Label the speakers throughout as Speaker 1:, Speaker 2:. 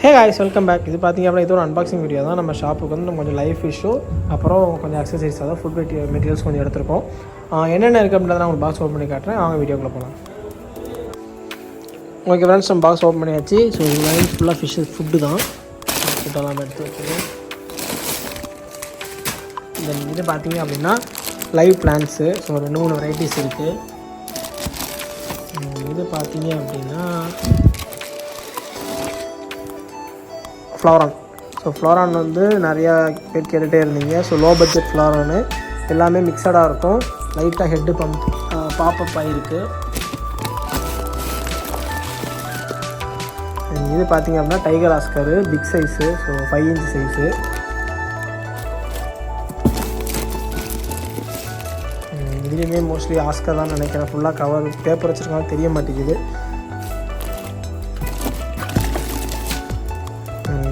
Speaker 1: Hey guys, welcome back. இது பார்த்திங்க அப்படின்னா இது ஒரு அன்பாக்சிங் வீடியோ தான். நம்ம ஷாப்புக்கு வந்து நம்ம கொஞ்சம் லைஃப் இஷ்யூ, அப்புறம் கொஞ்சம் எக்ஸசைஸ், அதாவது ஃபுட் மெட்டீரியல்ஸ் கொஞ்சம் எடுத்திருக்கோம். என்னென்ன இருக்குது அப்படின்றத நான் உங்களுக்கு பாக்ஸ் ஓப்பன் பண்ணி காட்டுறேன். அவங்க வீடியோக்குள்ளே போகலாம். ஓகே ஃப்ரெண்ட்ஸ், நம்ம பாக்ஸ் ஓப்பன் பண்ணியாச்சு. ஸோ இது ஃபுல்லாக ஃபிஷ்ஷஸ் ஃபுட்டு தான். ஃபுட்டெல்லாம் எடுத்து வச்சுருக்கோம். இது பார்த்திங்க அப்படின்னா லைவ் பிளான்ட்ஸு. ஸோ 2-3 வெரைட்டிஸ் இருக்குது. இது பார்த்திங்க அப்படின்னா ஃப்ளாரான். ஸோ ஃப்ளாரான் வந்து நிறையா பேர் கேட்டுகிட்டே இருந்தீங்க. ஸோ லோ பட்ஜெட் ஃப்ளாரானு எல்லாமே மிக்சடாக இருக்கும். லைட்டாக ஹெட்டு பாப்பப் ஆகிருக்கு. இது பார்த்திங்க அப்படின்னா tiger oscar, big size. So 5 inch size. இதுலேயுமே மோஸ்ட்லி ஆஸ்கர் தான் நினைக்கிறேன். ஃபுல்லாக கவர் பேப்பர் வச்சுருக்காங்க, தெரிய மாட்டேங்குது.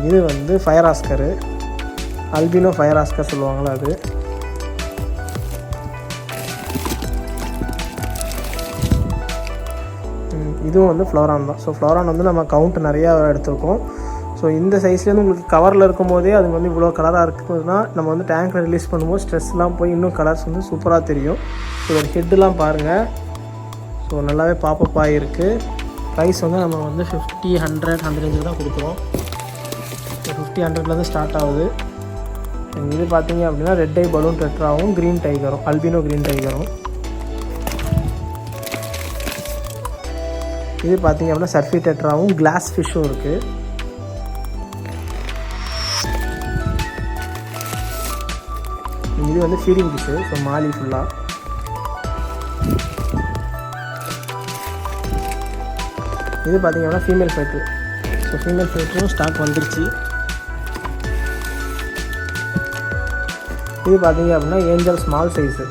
Speaker 1: இது வந்து ஃபயர் ஆஸ்கரு, அல்பினோ ஃபயர் ஆஸ்கர் சொல்லுவாங்களா அது. இதுவும் வந்து ஃப்ளோரான் தான். ஸோ ஃப்ளோரான் வந்து நம்ம கவுண்ட் நிறையா எடுத்திருக்கோம். ஸோ இந்த சைஸ்லேருந்து உங்களுக்கு கவரில் இருக்கும் போதே அது வந்து இவ்வளோ கலராக இருக்குதுன்னா நம்ம வந்து டேங்க்கில் ரிலீஸ் பண்ணும்போது ஸ்ட்ரெஸ்லாம் போய் இன்னும் கலர்ஸ் வந்து சூப்பராக தெரியும். ஸோ ஒரு ஹெட்டுலாம் பாருங்கள். ஸோ நல்லாவே பாப்பப் ஆகிருக்கு. ப்ரைஸ் வந்து நம்ம வந்து 50, 100, 100 தான் கொடுக்குறோம். 50-100லேருந்து ஸ்டார்ட் ஆகுது. இது பார்த்தீங்க அப்படின்னா ரெட் ஐ பலூன் டெட்ராவும் க்ரீன் டைகரும், அல்பினோ க்ரீன் டைகரும். இது பார்த்தீங்க அப்படின்னா சர்ஃபி டெட்ராவும் கிளாஸ் ஃபிஷ்ஷும் இருக்குது. இது வந்து ஃபீடிங் ஃபிஷ்ஷு. ஸோ மாலி ஃபுல்லாக. இது பார்த்தீங்க அப்படின்னா ஃபீமேல் ஃபைட்ரு. ஸோ ஃபீமேல் ஃபைட்டரும் ஸ்டாக் வந்துருச்சு. இது பார்த்தீங்க அப்படின்னா ஏஞ்சல் ஸ்மால் சைஸு.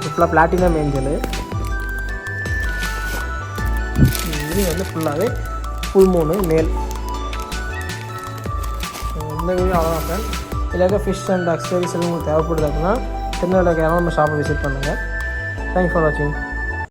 Speaker 1: ஃபுல்லாக பிளாட்டினம் ஏஞ்சலு. இது வந்து ஃபுல்லாகவே ஃபுல் மூணு மேல். இந்த வீடியோ அவ்வளோதான் ஃப்ரெண்ட். இதில் ஃபிஷ் அண்ட் அக்சசரிஸ் எல்லாம் உங்களுக்கு தேவைப்படுது அப்படின்னா திருநெல்வேலியில் நம்ம ஷாப்பை விசிட் பண்ணுங்கள். தேங்க்ஸ் ஃபார் வாட்சிங்.